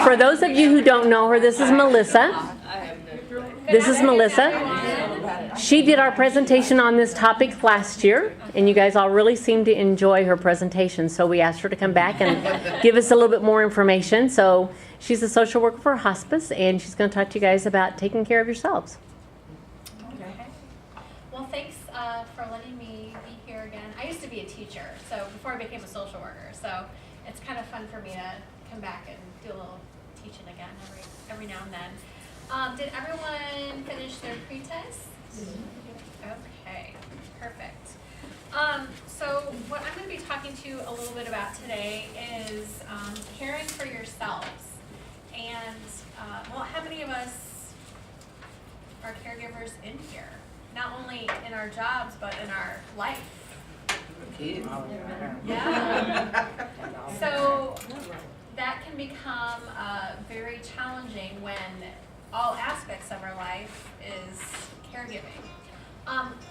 For those of you who don't know her, this is Melissa. This is Melissa. She did our presentation on this topic last year, and you guys all really seemed to enjoy her presentation, so we asked her to come back and give us a little bit more information. So she's a social worker for hospice, and she's going to talk to you guys about taking care of yourselves. Okay. Well, thanks for letting me be here again. I used to be a teacher, so before I became a social worker, so it's kind of fun for me to come back and do a little teaching again every now and then. Did everyone finish their pre-test? Okay, perfect. So what I'm going to be talking to you a little bit about today is caring for yourselves. And, well, how many of us are caregivers in here? Not only in our jobs, but in our life. Yeah. So that can become very challenging when all aspects of our life is caregiving.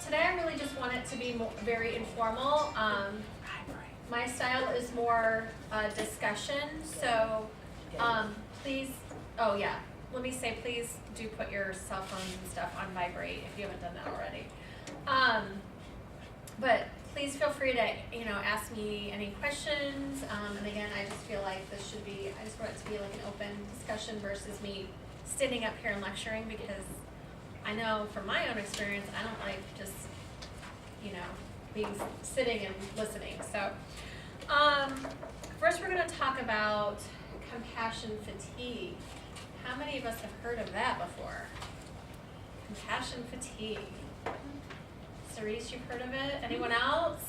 Today I really just want it to be very informal. My style is more discussion, so please, oh yeah, let me say please do put your cell phones and stuff on vibrate if you haven't done that already. But please feel free to, ask me any questions. And again, I just feel like I just want it to be like an open discussion versus me standing up here and lecturing, because I know from my own experience, I don't like just, being sitting and listening. So, first we're going to talk about compassion fatigue. How many of us have heard of that before? Compassion fatigue. Cerise, you've heard of it? Anyone else?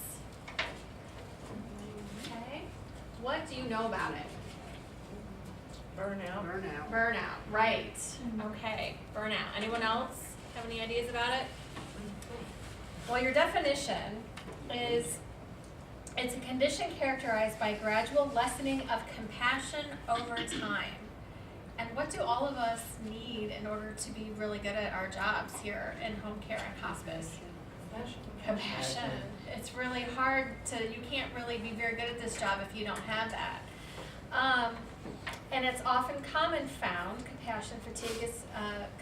Okay. What do you know about it? Burnout, right. Okay, burnout. Anyone else have any ideas about it? Well, your definition is it's a condition characterized by gradual lessening of compassion over time. And what do all of us need in order to be really good at our jobs here in home care and hospice? Compassion. It's really hard you can't really be very good at this job if you don't have that. And it's often found, compassion fatigue is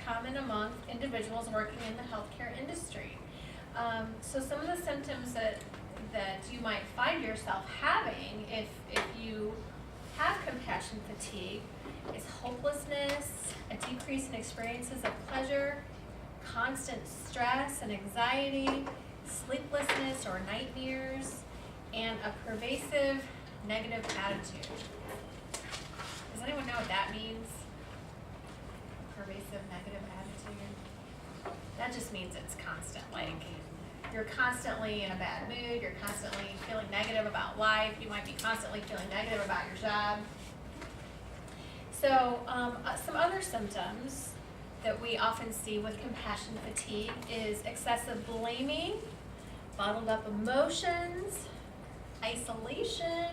common among individuals working in the healthcare industry. So some of the symptoms that you might find yourself having if you have compassion fatigue is hopelessness, a decrease in experiences of pleasure, constant stress and anxiety, sleeplessness or nightmares, and a pervasive negative attitude. Does anyone know what that means? Pervasive negative attitude? That just means it's constant. Like, you're constantly in a bad mood, you're constantly feeling negative about life, you might be constantly feeling negative about your job. So, some other symptoms that we often see with compassion fatigue is excessive blaming, bottled up emotions, isolation,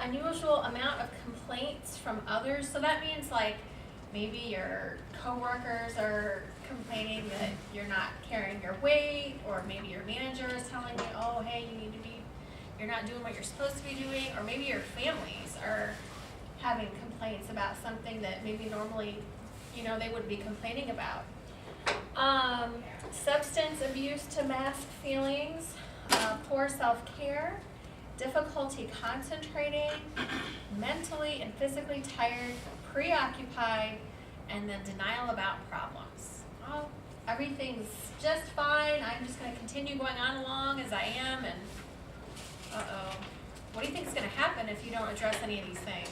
unusual amount of complaints from others. So that means like maybe your coworkers are complaining that you're not carrying your weight, or maybe your manager is telling you, oh, hey, you're not doing what you're supposed to be doing, or maybe your families are having complaints about something that maybe normally, they wouldn't be complaining about. Substance abuse to mask feelings, poor self-care, difficulty concentrating, mentally and physically tired, preoccupied, and then denial about problems. Oh, everything's just fine. I'm just going to continue going on along as I am, and what do you think is going to happen if you don't address any of these things?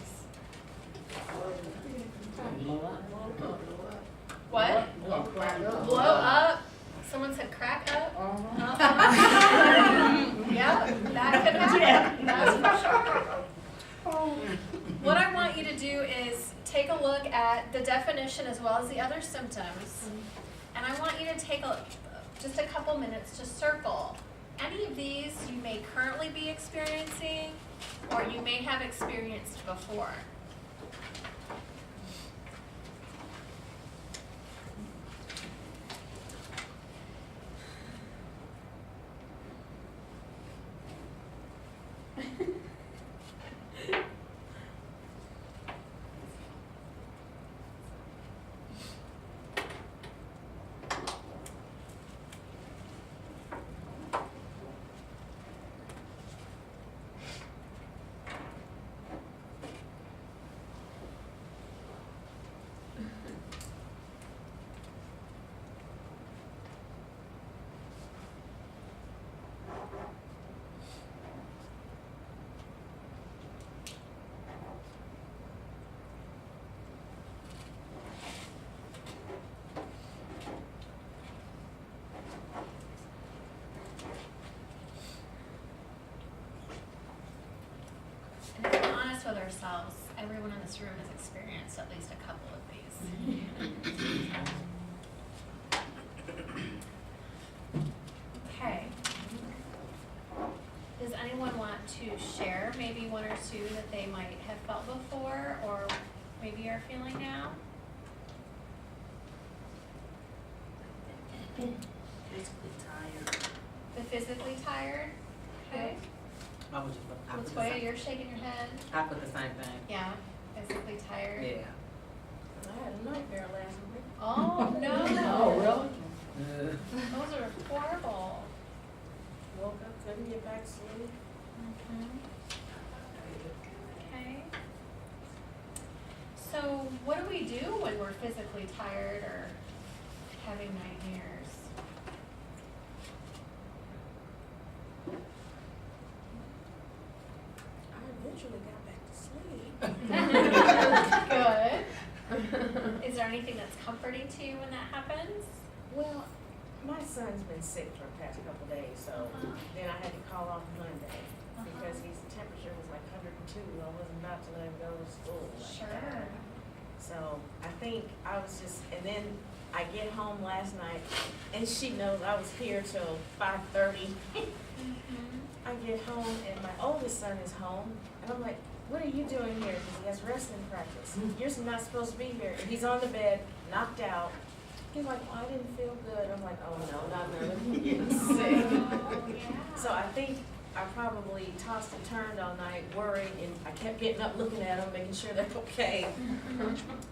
What? Blow up? Someone said crack up? Yeah, that could happen. That's for sure. What I want you to do is take a look at the definition as well as the other symptoms. And I want you to take just a couple minutes to circle any of these you may currently be experiencing or you may have experienced before. ourselves, everyone in this room has experienced at least a couple of these. Okay. Does anyone want to share maybe one or two that they might have felt before or maybe are feeling now? Physically tired. The physically tired? Okay. I was just, I put the Latoya, same, you're shaking your head. I put the same thing. Yeah, physically tired. Yeah. I had a nightmare last week. Oh, no. Uh, Those are horrible. Woke up, couldn't get back to sleep. Okay. So what do we do when we're physically tired or having nightmares? I eventually got back to sleep. Good. Is there anything that's comforting to you when that happens? Well, my son's been sick for the past couple days, so then I had to call off Monday because his temperature was like 102. I wasn't about to let him go to school. Like that. So I think I was just, and then I get home last night, and she knows I was here till 5:30. I get home, and my oldest son is home, and I'm like, "What are you doing here?" Because he has wrestling practice. You're not supposed to be here. And he's on the bed, knocked out. He's like, "Well, I didn't feel good." I'm like, "Oh no, not none of you getting sick." Oh, yeah. So I think I probably tossed and turned all night, worried, and I kept getting up, looking at them, making sure they're okay.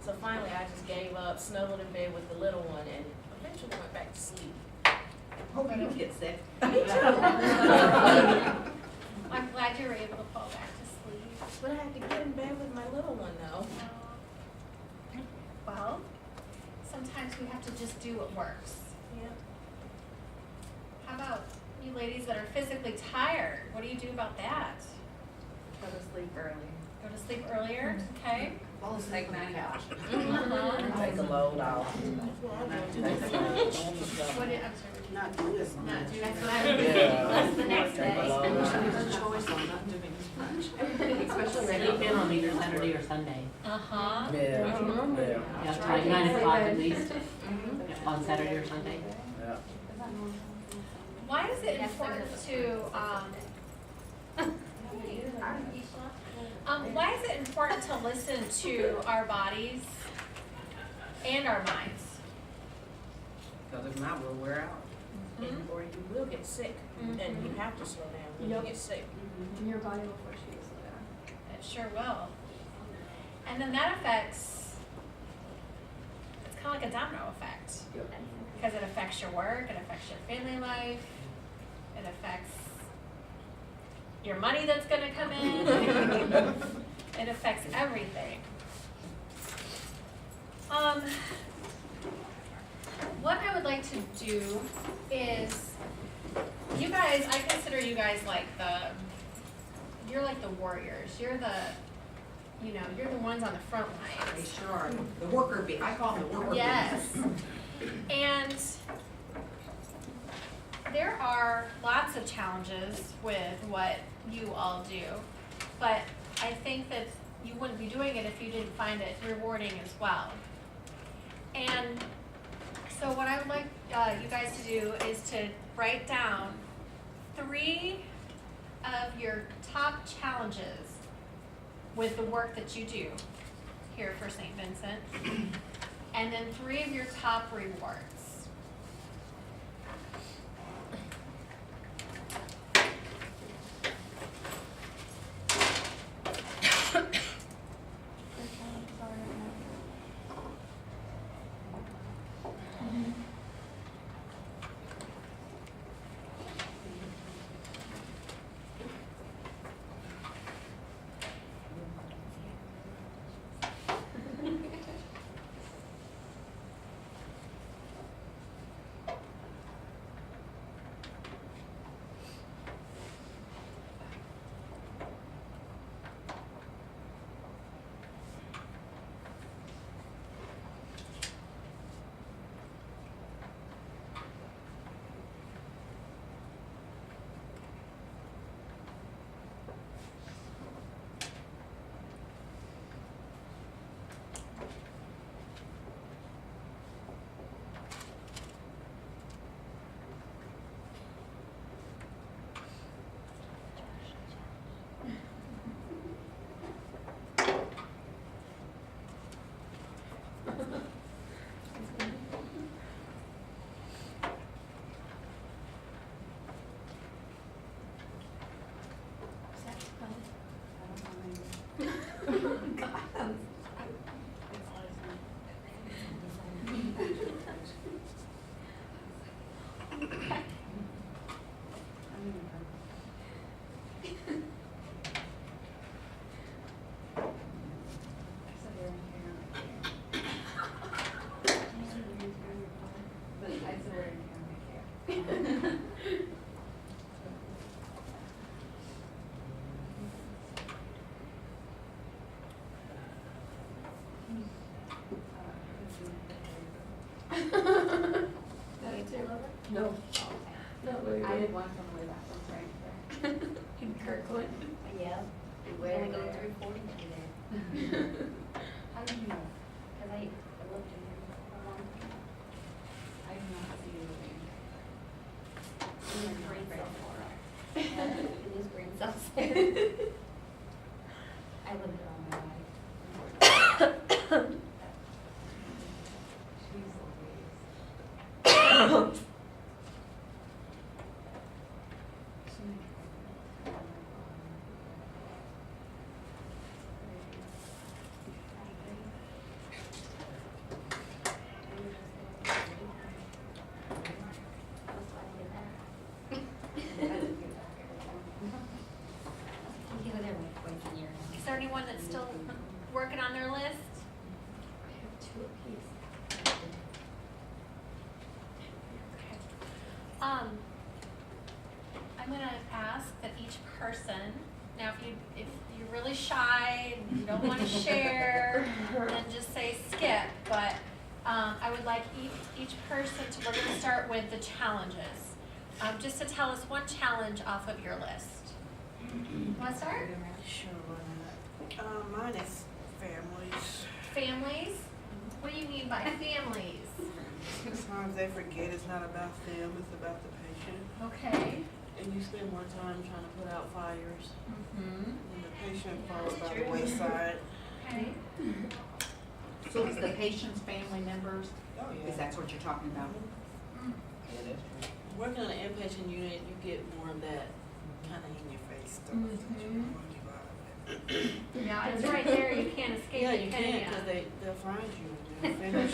So finally, I just gave up, snuggled in bed with the little one, and eventually went back to sleep. hope you don't get sick. I'm glad you were able to fall back to sleep. But I had to get in bed with my little one, though. Well, sometimes we have to just do what works. Yeah. How about you ladies that are physically tired? What do you do about that? Go to sleep early. Go to sleep earlier, okay? I'll just take my couch. Take a load off. What did, I'm sorry. Not do this. Not do That's that. what I would do. Yeah. That's the next day. Take a load off. Her choice on not doing as much. Especially right Sleep in on either Saturday or Sunday. Uh-huh. Yeah, yeah, Yeah, it's like 9 o'clock at least on Saturday or Sunday. yeah. Why is it important to, why is it important to listen to our bodies and our minds? Because if not, we'll wear out. And, or you will get sick, and you have to slow down when you get sick. And your body will force you to slow down. It sure will. And then that affects, it's kind of like a domino effect. Because it affects your work, it affects your family life, it affects your money that's gonna come in. It affects everything. What I would like to do is, you guys, I consider you guys like you're like the warriors. You're the, you're the ones on the front They lines. sure are. The worker bee, I call them the worker bees. Yes. And there are lots of challenges with what you all do, but I think that you wouldn't be doing it if you didn't find it rewarding as well. And so what I would like you guys to do is to write down 3 of your top challenges with the work that you do here for St. Vincent, and then 3 of your top rewards. No. I did one from way back, from right there. In Kirkland. Yeah, we only go through 40 today. How do you know? Cause I looked in here for a long time. I do not see you. In the green cell. In this green cell. I lived it all my life. Is there anyone that's still working on their list? I'm gonna ask that each person, now if you're really shy and you don't wanna share, then just say skip, but I would like each person to, we're gonna start with the challenges. Just to tell us one challenge off of your list. Wanna start? Sure, why not? Mine is families. Families? What do you mean by families? Sometimes they forget it's not about them, it's about the patient. Okay. And you spend more time trying to put out fires, Mm-hmm. and the patient falls by the wayside. Okay. So it's the patient's family members, Oh, is that what you're talking about? Yeah, that's true. Working on an inpatient unit, you get more of that kind of in your face stuff. that you want to get out of it. Yeah, it's right there, you can't escape Yeah, it, you can can't, ya? because they'll find you and they'll finish.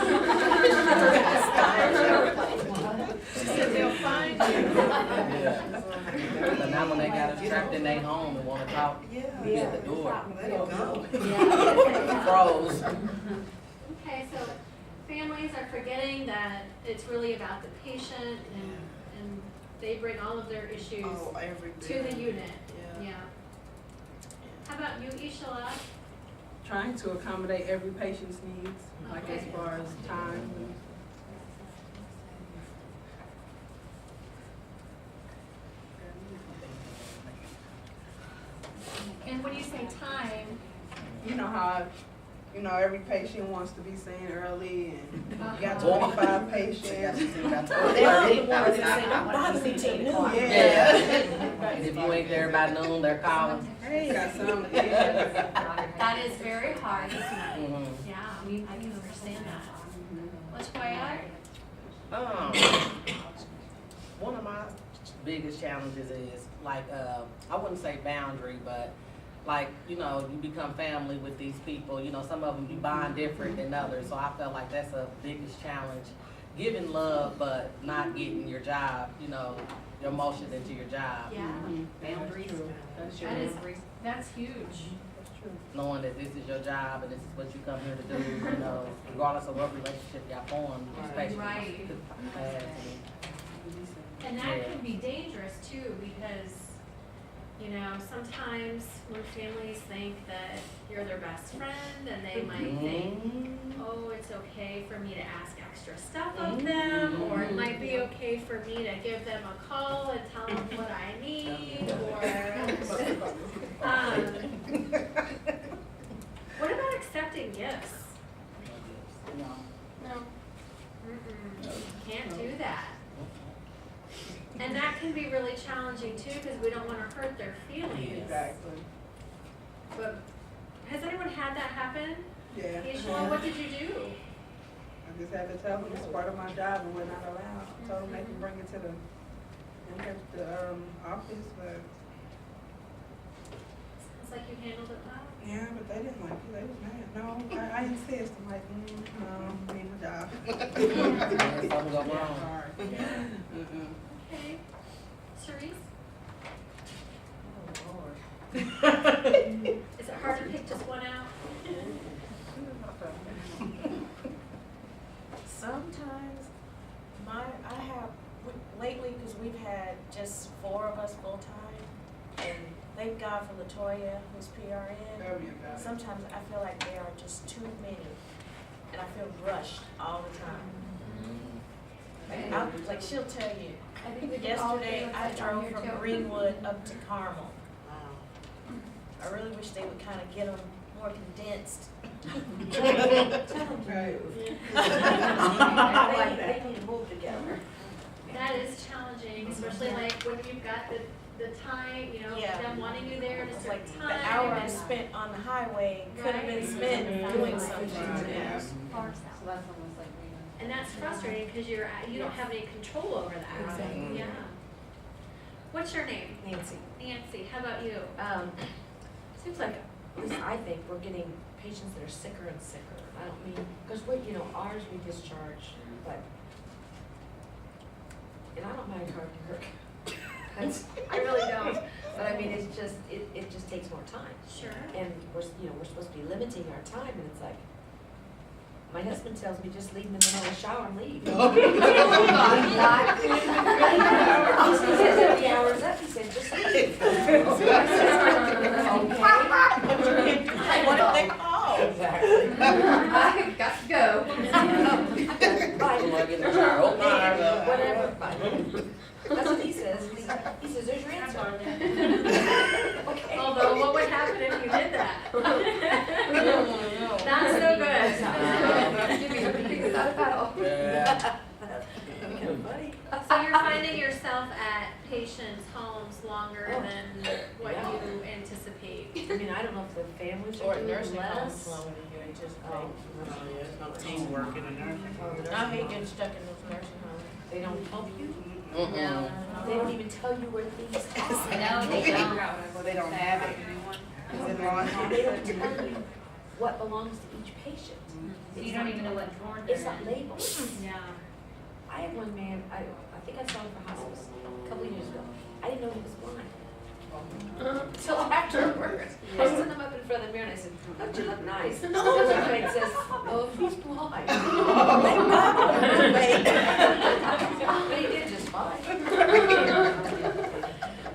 She said they'll find you. But now when they got us trapped in their home and wanna talk, Yeah. we at the door. Let it go. Froze. Okay, so families are forgetting that it's really about the patient and they bring all of their issues Oh, every to bit. the unit. Yeah. How about you, Ishala? Trying to accommodate every patient's needs, like as far as time. And when you say time, You know how, every patient wants to be seen early and you got Uh-huh. 25 They got patients. to see about They're the 30. ones that say, don't bother me till noon. Yeah. And if you ain't there by noon, they're calling. Hey, got some. that is very hard, isn't it? Mhm. Yeah, I can understand that. Which way One of my biggest challenges is like, I wouldn't say boundary, but like, you become family with these people, some of them you bond different than others, so I felt like that's a biggest challenge. Giving love, but not getting your job, your emotions into your job. Yeah, Boundaries. that's huge. Knowing that this is your job and this is what you come here to do, regardless of what relationship y'all form, these patients Right. have. And that can be dangerous too, because, sometimes when families think that you're their best friend and they might think, oh, it's okay for me to ask extra stuff of them, or it might be okay for me to give them a call and tell them what I need, or, what about accepting gifts? No. Can't do that. And that can be really challenging too, because we don't want to hurt their feelings. Exactly. But has anyone had that happen? Yeah. Ishla, what did you do? I just had to tell them it's part of my job and we're not allowed. I told them they can bring it to the office, but Sounds like you handled it well. yeah, but they didn't like it. They was mad. No, I insist. I'm like, no, I need my job. Something go wrong. Okay. Cerise? Oh, Lord. Is it hard to pick just one out? Sometimes lately, because we've had just 4 of us full-time, and thank God for LaToya, who's PRN. Tell me about it. Sometimes I feel like there are just too many, and I feel rushed all the time. Like she'll tell you, yesterday I drove from Greenwood up to Carmel. I really wish they would kind of get them more condensed. Right. They need to move together. That is challenging, especially like when you've got the time, you know, Yeah. them wanting you there at a It's certain like time. the hour I and- spent on the highway could have been Right. spent doing something. Yeah. Far So south. that's almost like we. And that's frustrating because you don't have any control over that. Exactly. Yeah. What's your name? Nancy. Nancy. How about you? Seems like, at least I think we're getting patients that are sicker and sicker. I don't mean, because ours we discharge, but, and I don't mind hard work. I really don't. But I mean, it's just, it just takes more time. Sure. And we're supposed to be limiting our time, and it's like, my husband tells me just leave them in the middle of the shower and leave. He says if the hour's up, he said just leave. Okay. What if they call? Exactly. I got to go. Whatever, fine. That's what he says. He says, there's your answer. Okay. Although, what would happen if you did that? Not so good. Give me something without a paddle. Yeah. Kind of funny. So you're finding yourself at patients' homes longer Oh. than what Yeah. you anticipate. I mean, I don't know if the families Or are doing nursing homes less. slower than you anticipate. Oh, Teamwork in a nursing. the I hate nursing getting home. stuck in those nursing homes. They don't help you. Mm-mm. They don't even tell you where things are. No, they don't. Well, they don't have it. Is it on? They don't tell you what belongs to each patient. You don't even know what drawer It's they're not in. labeled. Yeah. I had one man, I think I saw him for hospice a couple of years ago. I didn't know he was blind. Until afterwards. I was sitting him up in front of the mirror and I said, don't you look nice? And the says, oh, he's blind. But he did just fine.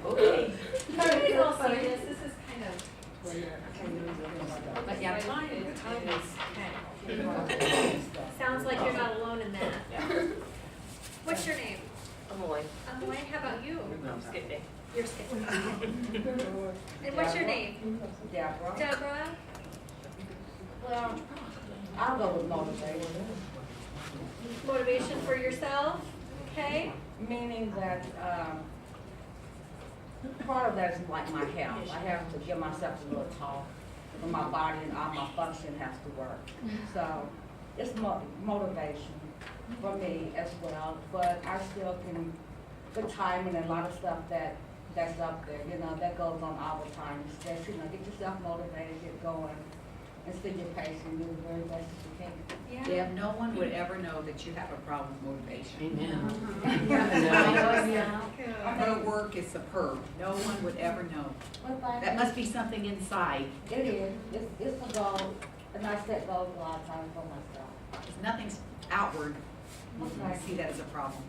Okay. In all seriousness, this is kind of, But yeah, time is. sounds like you're not alone in that. What's your name? Amoy. Amoy, how about you? I'm skipping. You're skipping. And what's your name? Deborah. Deborah? Well, I'll go with motivation. Motivation for yourself? Okay. Meaning that, part of that is like my health. I have to give myself a little talk for my body and all my function has to work. So it's motivation for me as well, but I still can, the timing and a lot of stuff that's up there, that goes on all the time. Just, get yourself motivated, get going, and see your patient, do the very best that you can. Deb, no one would ever know that you have a problem with motivation. Amen. Her work is superb. No one would ever know. That must be something inside. It is, it's a goal, and I set goals a lot of times for myself. If nothing's outward, I see that as a problem.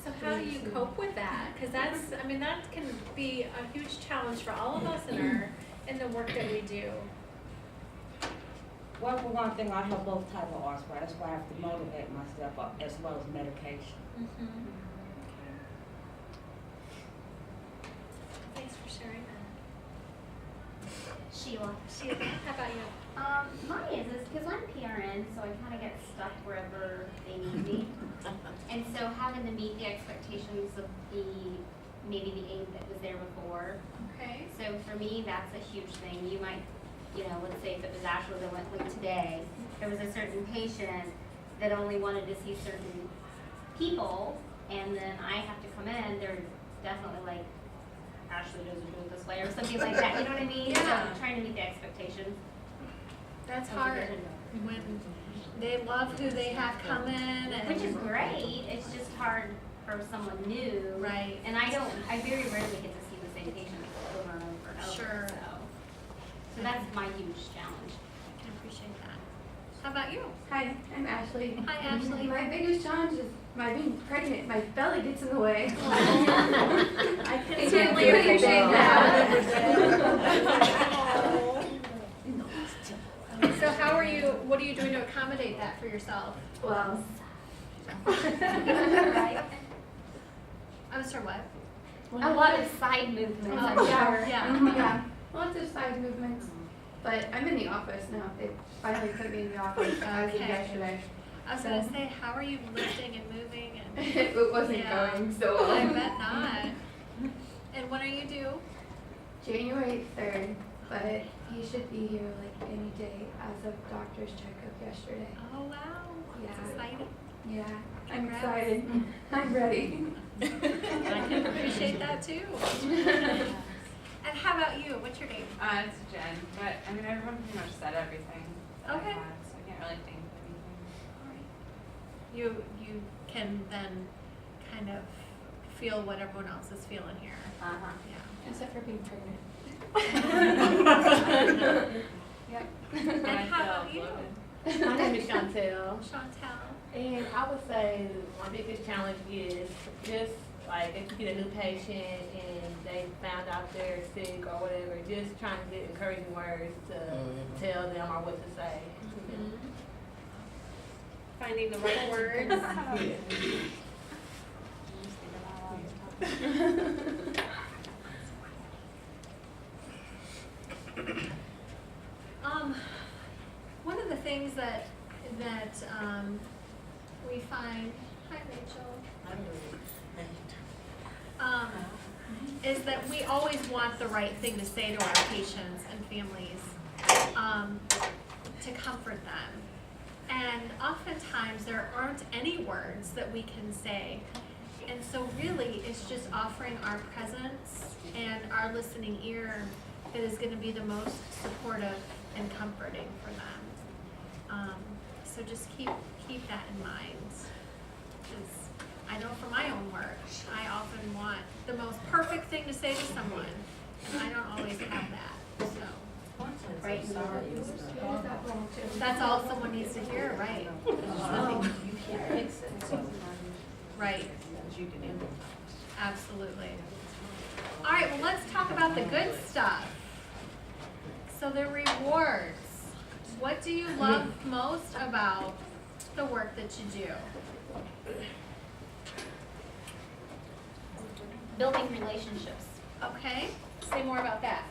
So how do you cope with that? Because that can be a huge challenge for all of us in the work that we do. Well, for one thing, I have both type of arthritis, so I have to motivate myself up as well as medication. Thanks for sharing that. Sheila. Sheila, how about you? Mine is because I'm PRN, so I kind of get stuck wherever they need me. And so having to meet the expectations of maybe the aide that was there before. Okay. So for me, that's a huge thing. You might, let's say if it was Ashley that went like today, there was a certain patient that only wanted to see certain people, and then I have to come in, they're definitely like, Ashley doesn't do it this way, or something like that, you know what I mean? Yeah. So trying to meet the expectations. That's hard when they love who they have come in and. Which is great, it's just hard for someone new. Right. And I very rarely get to see the same patient over and over and over. Sure. So that's my huge challenge. I can appreciate that. How about you? Hi, I'm Ashley. Hi, Ashley. My biggest challenge is my being pregnant. My belly gets in the way. I can certainly appreciate that. So what are you doing to accommodate that for yourself? Well, Right? I'm sorry, what? A lot of side movements, I'm Oh, sure. yeah. Yeah, lots of side movements. But I'm in the office now. They finally put me in the office as of Okay. yesterday. I was gonna say, how are you lifting and moving and? It wasn't Yeah. going so well. I bet not. And when are you due? January 3rd, but he should be here like any day as of doctor's checkup yesterday. Oh, wow. That's Yeah. exciting. Yeah, I'm Congrats. excited. I'm ready. I can appreciate that too. And how about you? What's your name? It's Jen, but I mean, everyone pretty much said everything that Okay. I had, so I can't really think of anything. You can then kind of feel what everyone else is feeling here. Uh-huh. Yeah. Except for being pregnant. Yep. And how about you? My name is Chantel, Chantel. and I would say my biggest challenge is just like if you get a new patient and they found out they're sick or whatever, just trying to get encouraging words to tell them or what to say. Finding the right words. One of the things that we find, hi Rachel, is that we always want the right thing to say to our patients and families to comfort them. And oftentimes there aren't any words that we can say. And so really it's just offering our presence and our listening ear that is going to be the most supportive and comforting for them. So just keep that in mind. Because I know from my own work, I often want the most perfect thing to say to someone, and I don't always have that. So, right? That's all someone needs to hear, right? Right. Absolutely. All right, well, let's talk about the good stuff. So the rewards. What do you love most about the work that you do? Building relationships. Okay, say more about that.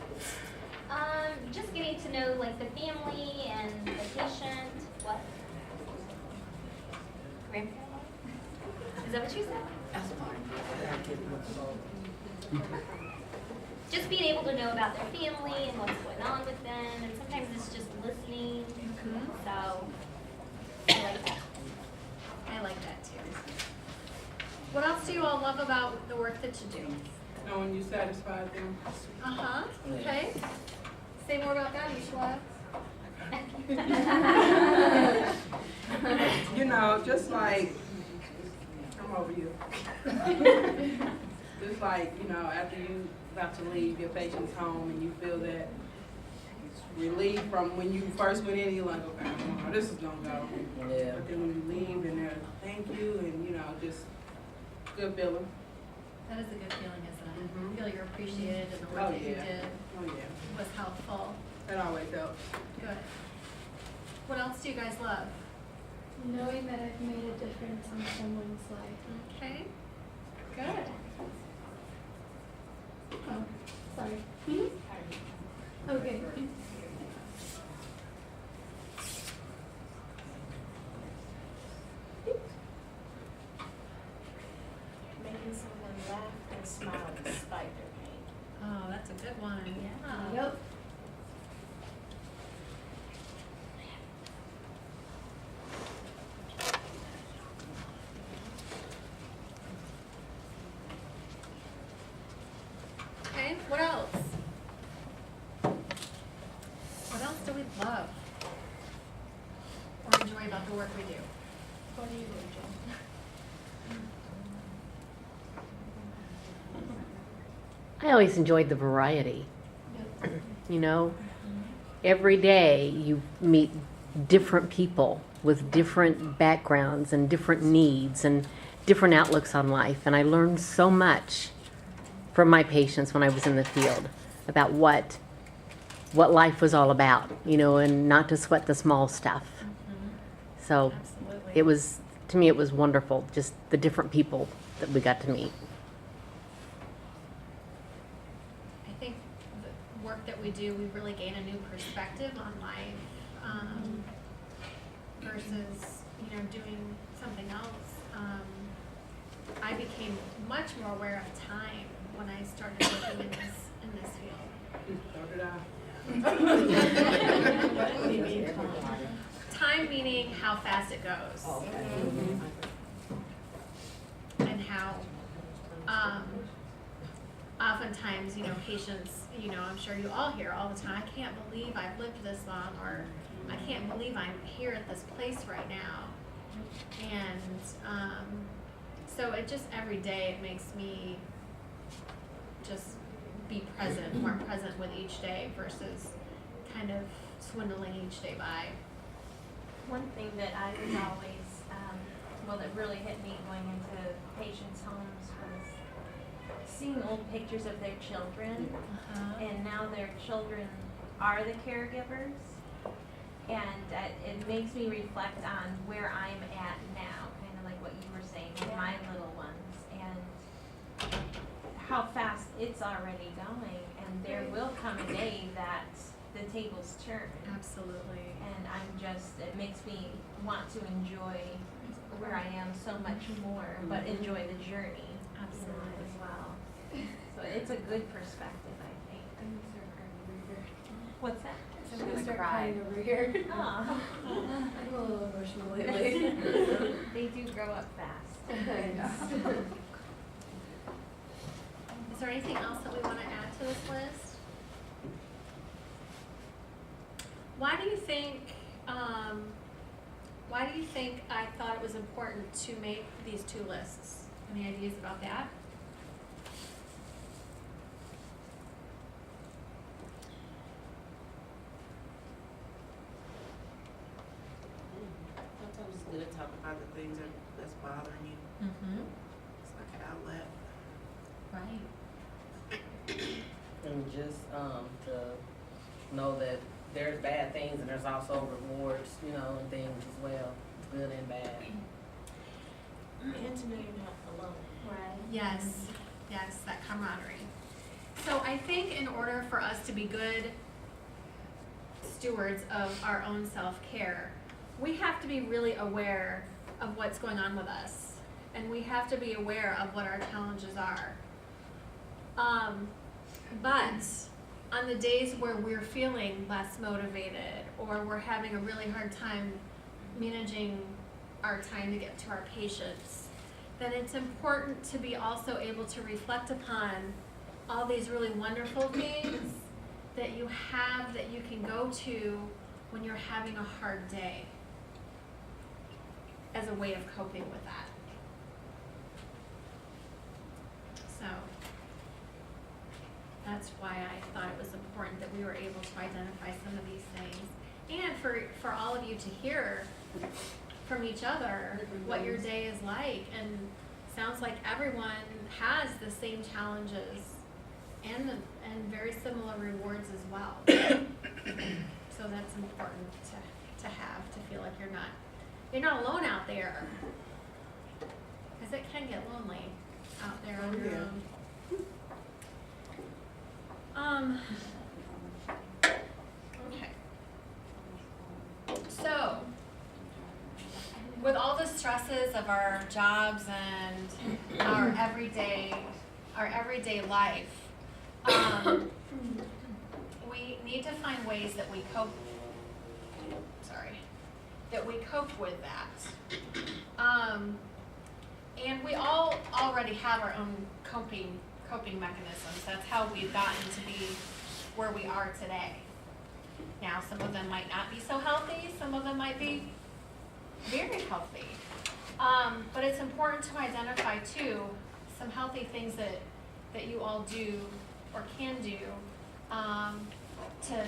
Just getting to know like the family and the patient. What? Grandparent? Is that what you said? Just being able to know about their family and what's going on with them, and sometimes it's just listening. So I like that. I like that too. What else do you all love about the work that you do? Knowing you satisfied them. Uh-huh, okay. Say more about that, Ishwa. You know, just like, I'm over you. Just like, you know, after you about to leave your patient's home and you feel that relief from when you first went in, you're like, okay, I don't know how this is gonna go. Yeah. But then when you leave and they're thank you and, you know, just good feeling. That is a good feeling, isn't it? Feel you're appreciated and the Oh, work that you yeah. did Oh, yeah. was helpful. That always helps. Good. What else do you guys love? Knowing that I've made a difference in someone's life. Okay, good. Oh, sorry. Okay. Making someone laugh and smile despite their pain. Oh, that's a good one. Yeah. Yep. Okay, what else? What else do we love or enjoy about the work we do? What do you do, Jen? I always enjoyed the variety. You know, every day you meet different people with different backgrounds and different needs and different outlooks on life. And I learned so much from my patients when I was in the field about what life was all about, you know, and not to sweat the small stuff. So Absolutely. it was to me, it was wonderful, just the different people that we got to meet. I think the work that we do, we really gain a new perspective on life, versus, doing something else. I became much more aware of time when I started working in this field. So did I. Time meaning how fast it goes. And how, oftentimes, patients, I'm sure you all hear all the time, I can't believe I've lived this long, or I can't believe I'm here at this place right now. And so it just, every day, it makes me just be present, more present with each day versus kind of swindling each day by. One thing that I was always, that really hit me going into patients' homes was seeing old pictures of their children, and now their children are the caregivers, and it makes me reflect on where I'm at now, kind of like what you were saying with my little ones, and how fast it's already going, and there will come a day that the tables turn. Absolutely. And it makes me want to enjoy where I am so much more, but enjoy the journey. Absolutely. As well. So it's a good perspective, I think. What's that? I'm gonna start crying over here. Oh. I'm a little emotional lately. They do grow up fast. Is there anything else that we want to add to this list? Why do you think I thought it was important to make these two lists? Any ideas about that? Sometimes it's good to talk about the things that's bothering you. Mm-hmm. It's like an outlet. Right. And just to know that there's bad things and there's also rewards, and things as well, good and bad. And to know you're not alone. Right. Yes, that camaraderie. So I think in order for us to be good stewards of our own self-care, we have to be really aware of what's going on with us. And we have to be aware of what our challenges are. But on the days where we're feeling less motivated, or we're having a really hard time managing our time to get to our patients, then it's important to be also able to reflect upon all these really wonderful things that you have that you can go to when you're having a hard day as a way of coping with that. So that's why I thought it was important that we were able to identify some of these things. And for all of you to hear from each other what your day is like. And sounds like everyone has the same challenges and very similar rewards as well. So that's important to have, to feel like you're not alone out there. Because it can get lonely out there on your own. Okay. So, with all the stresses of our jobs and our everyday life, we need to find ways that we cope with that. And we all already have our own coping mechanisms. That's how we've gotten to be where we are today. Now, some of them might not be so healthy, some of them might be very healthy. But it's important to identify, too, some healthy things that you all do or can do to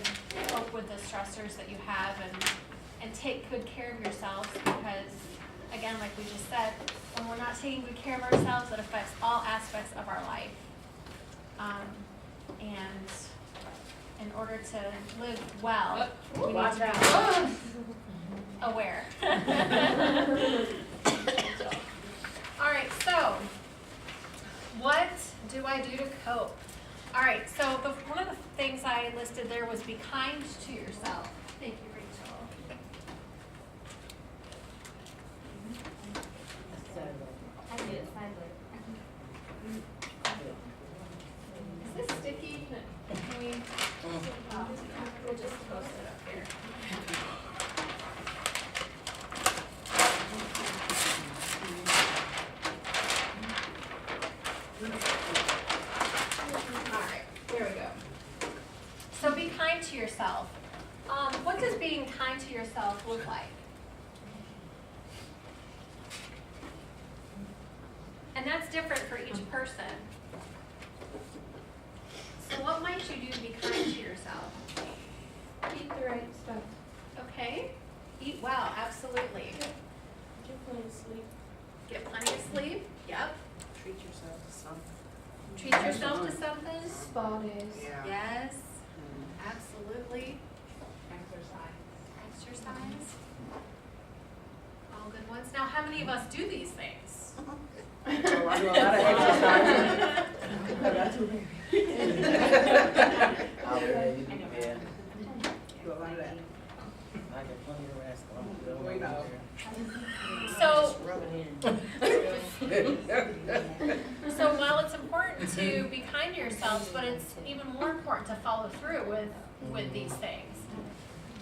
cope with the stressors that you have and take good care of yourselves, because, again, like we just said, when we're not taking good care of ourselves, it affects all aspects of our life. And in order to live well, we need to be aware. so what do I do to cope? All right, so one of the things I listed there was be kind to yourself. Thank you, Rachel. I do it sideways. Is this sticky? Can we, we'll just post it up here. All right, there we go. So be kind to yourself. What does being kind to yourself look like? And that's different for each person. So what might you do to be kind to yourself? Eat the right stuff. Okay, eat well, absolutely. Get plenty of sleep. Get plenty of sleep, yep. Treat yourself to something. Treat yourself to something. Spa days. Yeah. Yes, absolutely. Exercise. All good ones. Now, how many of us do these things? Oh, I do a lot of exercise. I got too many. Oh, yeah, you do, yeah. Do a lot of that. I get plenty of rest. I'm good We over know. So, there. so while it's important to be kind to yourselves, but it's even more important to follow through with these things.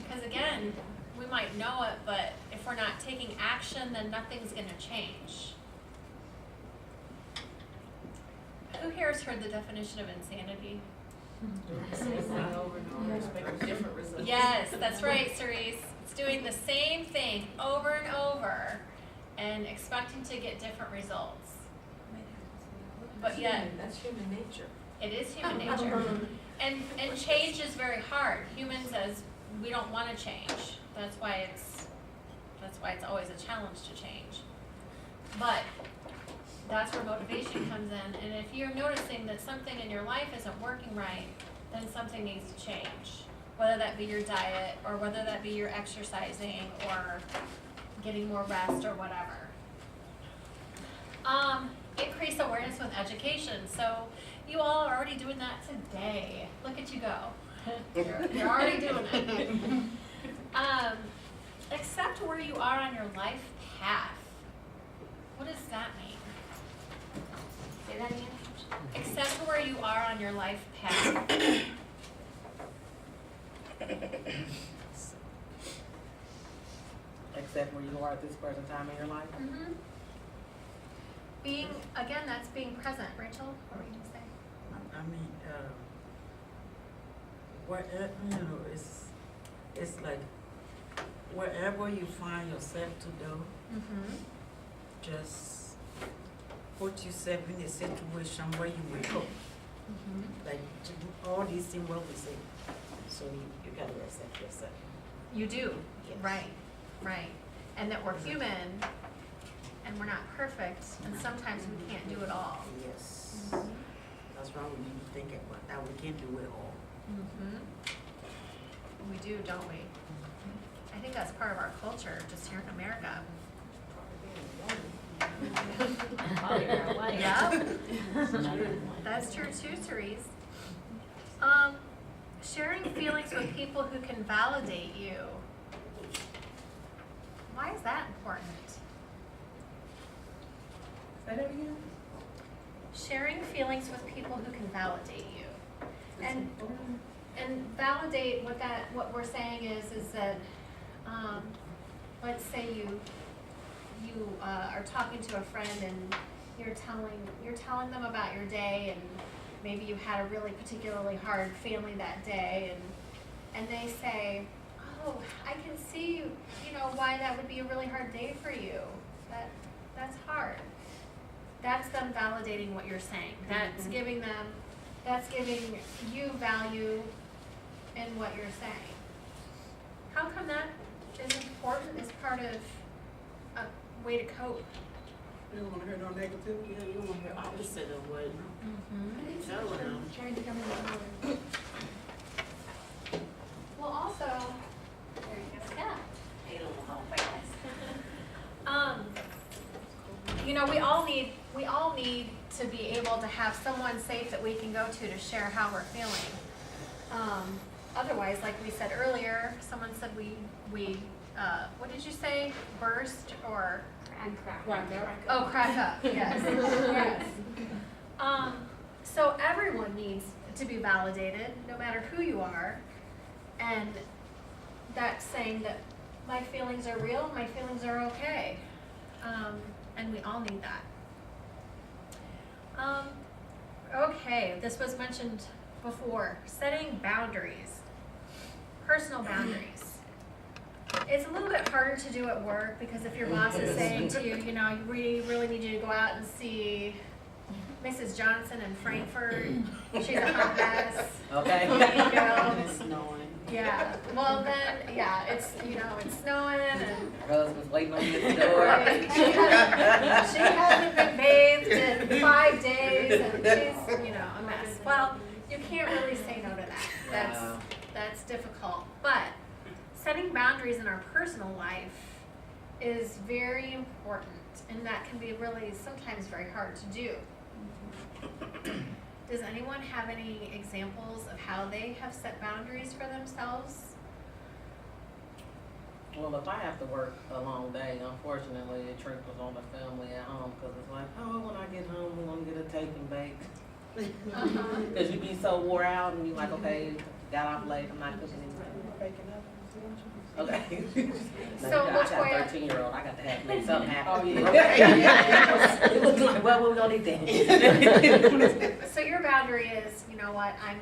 Because again, we might know it, but if we're not taking action, then nothing's gonna change. Who here has heard the definition of insanity? Over and over, expecting different results. Yes, that's right, Cerise. It's doing the same thing over and over and expecting to get different results. But yet, That's human nature. it is human nature. And change is very hard. Humans, as we don't want to change. That's why it's always a challenge to change. But that's where motivation comes in. And if you're noticing that something in your life isn't working right, then something needs to change. Whether that be your diet, or whether that be your exercising, or getting more rest, or whatever. Increase awareness with education. So you all are already doing that today. Look at you go. You're already doing it. Accept where you are on your life path. What does that mean? Say that again. Accept where you are on your life path. Except where you are at this present time in your life. Mm-hmm. Being, again, that's being present. Rachel, what were you gonna say? I mean, whatever, it's like, wherever you find yourself to do, Mm-hmm. just put yourself in a situation where you will cope. Mm-hmm. Like, to do all these things what we say. So you gotta accept yourself. You do, Yes. right. And that we're human, and we're not perfect, and sometimes we can't do it all. Yes. Mm-hmm. That's why we need to think about that. We can't do it all. Mm-hmm. We do, don't we? I think that's part of our culture, just here in America. Yeah. That's true too, Cerise. Sharing feelings with people who can validate you. Why is that important? Say that again? Sharing feelings with people who can validate you. And validate what we're saying is that, let's say you are talking to a friend and you're telling them about your day, and maybe you had a really particularly hard family that day, and they say, oh, I can see, why that would be a really hard day for you. That's hard. That's them validating what you're saying. That's giving you value in what you're saying. How come that is important as part of a way to cope? You don't wanna hear no negativity. Yeah, you don't want to hear opposite of what Mm-hmm. tell them. Trying to come in the Well, also, there you go. Yeah. We we all need to be able to have someone safe that we can go to share how we're feeling. Otherwise, like we said earlier, someone said we what did you say? Burst or Crack up. oh, crack up. Yes. Yes. So everyone needs to be validated, no matter who you are, and that's saying that my feelings are real, my feelings are okay, and we all need that. Okay, this was mentioned before, setting boundaries, personal boundaries. It's a little bit harder to do at work because if your boss is saying to you, you know, we really need you to go out and see Mrs. Johnson in Frankfurt, she's a hot mess. Okay. You know, It's snowing. yeah, well then, yeah, it's, you know, it's snowing and Her husband's waiting on you at the door. right, she hasn't been bathed in 5 days and she's, you know, a mess. Well, you can't really say no to that. Wow. That's difficult. But setting boundaries in our personal life is very important, and that can be really sometimes very hard to do. Does anyone have any examples of how they have set boundaries for themselves? Well, if I have to work a long day, unfortunately, it trickles on the family at home because it's like, oh, when I get home, we want to get a take and bake. Because you be so wore out and you like, okay, got off late, I'm not cooking anything. Okay. So, I got a Latoya- 13-year-old, I got to have make something happen. Oh, yeah. It was like, well, we don't need that. So your boundary is, you know what, I'm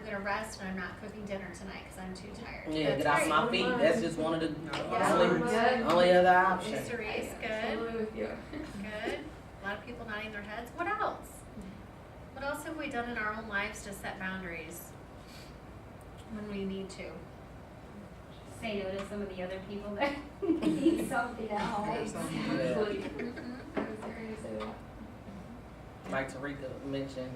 gonna rest and I'm not cooking dinner tonight because I'm too tired. Yeah, That's get off great. my feet, that's just one of the Yeah. only other option. Cerise, good, Totally with you. good. A lot of people nodding their heads. What else? What else have we done in our own lives to set boundaries when we need to? Say no to some of the other people that need something at home. Yeah. I was there to say that. Like Tarika mentioned,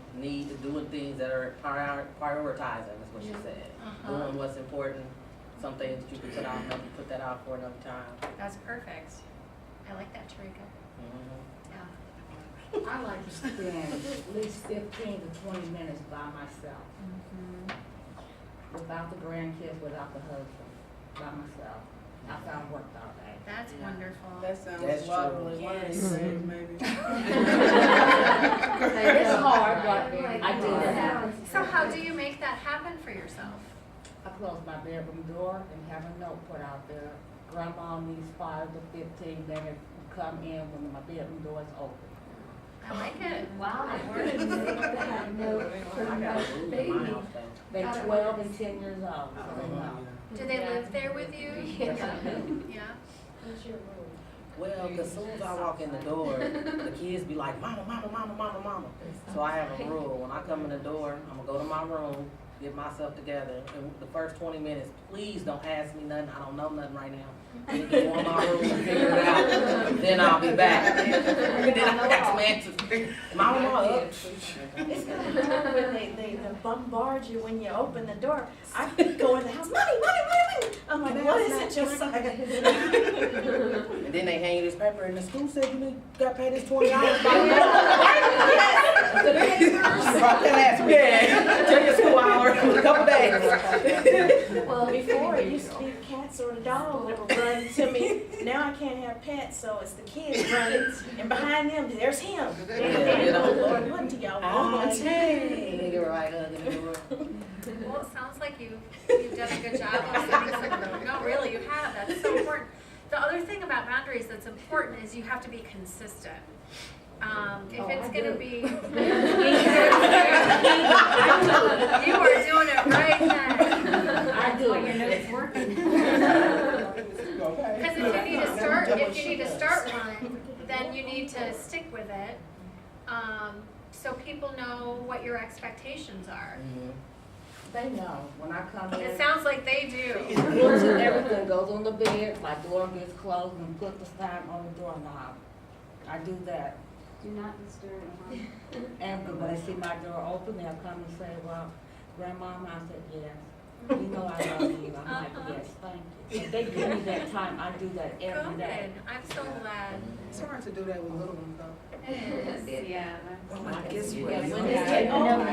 doing things that are prioritizing is what she said. Uh-huh. Doing what's important, some things you can put that out for another time. That's perfect. I like that, Tarika. Mhm. Yeah. I like to spend at least 15 to 20 minutes by myself, without the grandkids, without the husband, by myself. After I've worked all day. That's wonderful. That sounds That's true. lovely. One of these days, maybe. It's hard, but I do it. So how do you make that happen for yourself? I close my bedroom door and have a note put out there. Grandma needs 5 to 15 minutes to come in when my bedroom door is open. I like it. Wow, that I works. didn't make that note for I my got a rule in baby. my house though. They're 12 and 10 years old, so they know. Do they live there with you? Yeah. Yeah. What's your rule? Well, as soon as I walk in the door, the kids be like, mama, mama, mama, mama, mama. So I have a rule. When I come in the door, I'm gonna go to my room, get myself together, and the first 20 minutes, please don't ask me nothing. I don't know nothing right now. Get in my room and figure it out. Then I'll be back. And then I got some answers. Mama, up. It's kind of hard when they bombard you when you open the door. I go in the house, mommy, mommy, mommy. I'm like, what is it, Josiah? And then they hang this paper, and the school said you got paid this $20 by Yeah, take your school hour for a couple days. Well, before it used to be the cats or the dogs that were running to me. Now I can't have pets, so it's the kids running, and behind them, there's him. you know. Oh Lord, what do y'all want? They get right under the door. Well, it sounds like you've done a good job of setting some of them. No, really, you have. That's so important. The other thing about boundaries that's important is you have to be consistent. If it's gonna be, you are doing it right then. I do Your note's working. Because if you need to start one, then you need to stick with it. So people know what your expectations are. They know when I come in. It sounds like they do. Everything goes on the bed, my door gets closed, and put the sign on the doorknob. I do that. Do not disturb. And when they see my door open, they'll come and say, well, Grandma, I said, yes. You know I love you. I'm like, yes, thank you. If they give me that time, I do that every day. Good, I'm so glad. It's hard to do that with little ones though. It is. Yeah. Well, my kids were When young. they get older,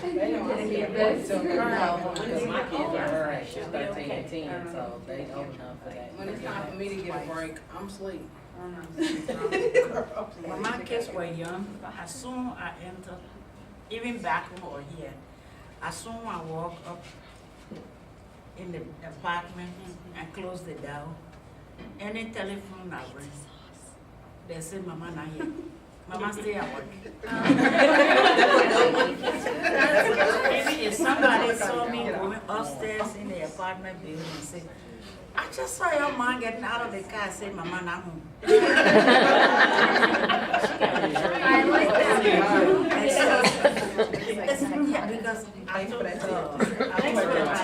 They don't want to be able to because my kids are her age, she's 13 and 10, so they old enough for that. When it's time for me to get a break, I'm asleep. When my kids were young, as soon I enter, even back home or here, as soon I walk up in the apartment and close the door, any telephone I ring, they say, Mama not here. Mama stay at work. Even if somebody saw me going upstairs in the apartment building and say, I just saw your mom getting out of the car. I said, Mama not home. I like that. Yeah, because I told her, I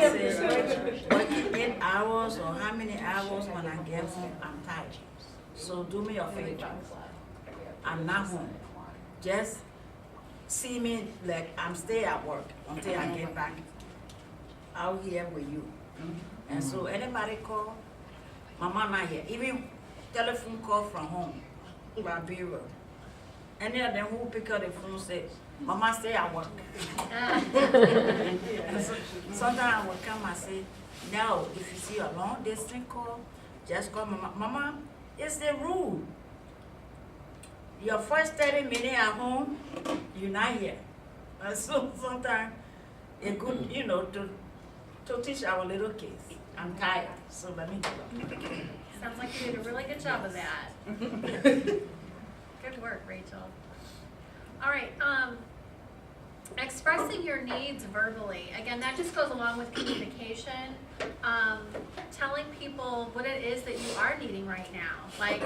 said, working 8 hours or how many hours when I get home, I'm tired. So do me a favor. I'm not home. Just see me like I'm stay at work until I get back out here with you. And so anybody call, Mama not here. Even telephone call from home, by bureau. Any of them who pick up the phone say, Mama stay at work. And so, sometimes I will come and say, no, if you see a long distance call, just call Mama. Mama, it's the rule. Your first 30 minutes at home, you're not here. And so sometimes it's good, you know, to teach our little kids. I'm tired, so let me go. Sounds like you did a really good job of that. Good work, Rachel. All right, expressing your needs verbally. Again, that just goes along with communication. Telling people what it is that you are needing right now. Like,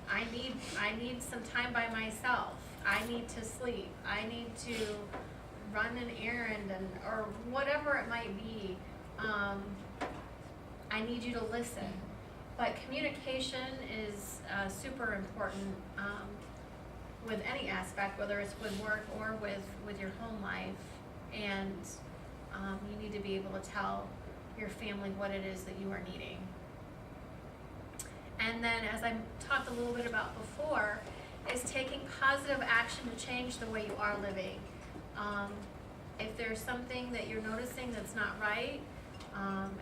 I need some time by myself. I need to sleep. I need to run an errand or whatever it might be. I need you to listen. But communication is super important with any aspect, whether it's with work or with your home life. And you need to be able to tell your family what it is that you are needing. And then, as I talked a little bit about before, is taking positive action to change the way you are living. If there's something that you're noticing that's not right,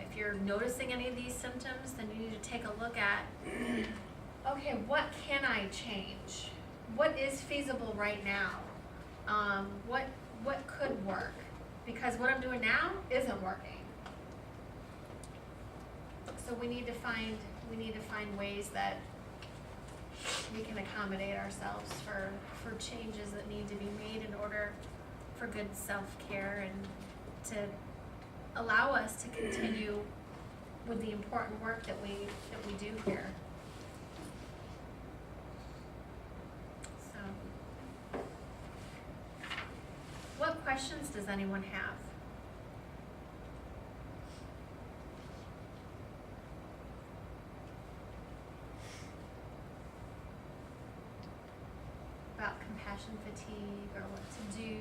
if you're noticing any of these symptoms, then you need to take a look at, okay, what can I change? What is feasible right now? What could work? Because what I'm doing now isn't working. So we need to find ways that we can accommodate ourselves for changes that need to be made in order for good self-care and to allow us to continue with the important work that we do here. So, what questions does anyone have? About compassion fatigue or what to do?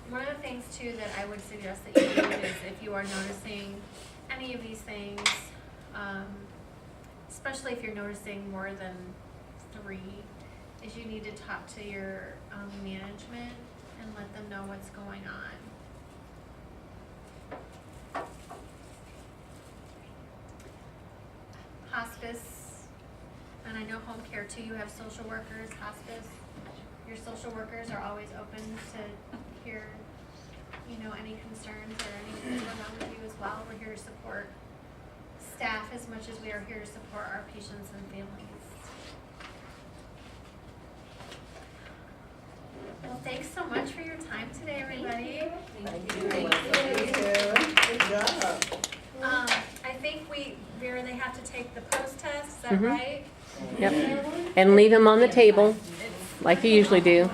One of the things too that I would suggest that you do is if you are noticing any of these things, especially if you're noticing more than 3, is you need to talk to your management and let them know what's going on. Hospice, and I know home care too, you have social workers, hospice. Your social workers are always open to hear, any concerns or anything going on with you as well. We're here to support staff as much as we are here to support our patients and families. Well, thanks so much for your time today, everybody. Thank you. Good job. I think they have to take the post-test, is that right? Yep. And leave him on the table, like you usually do.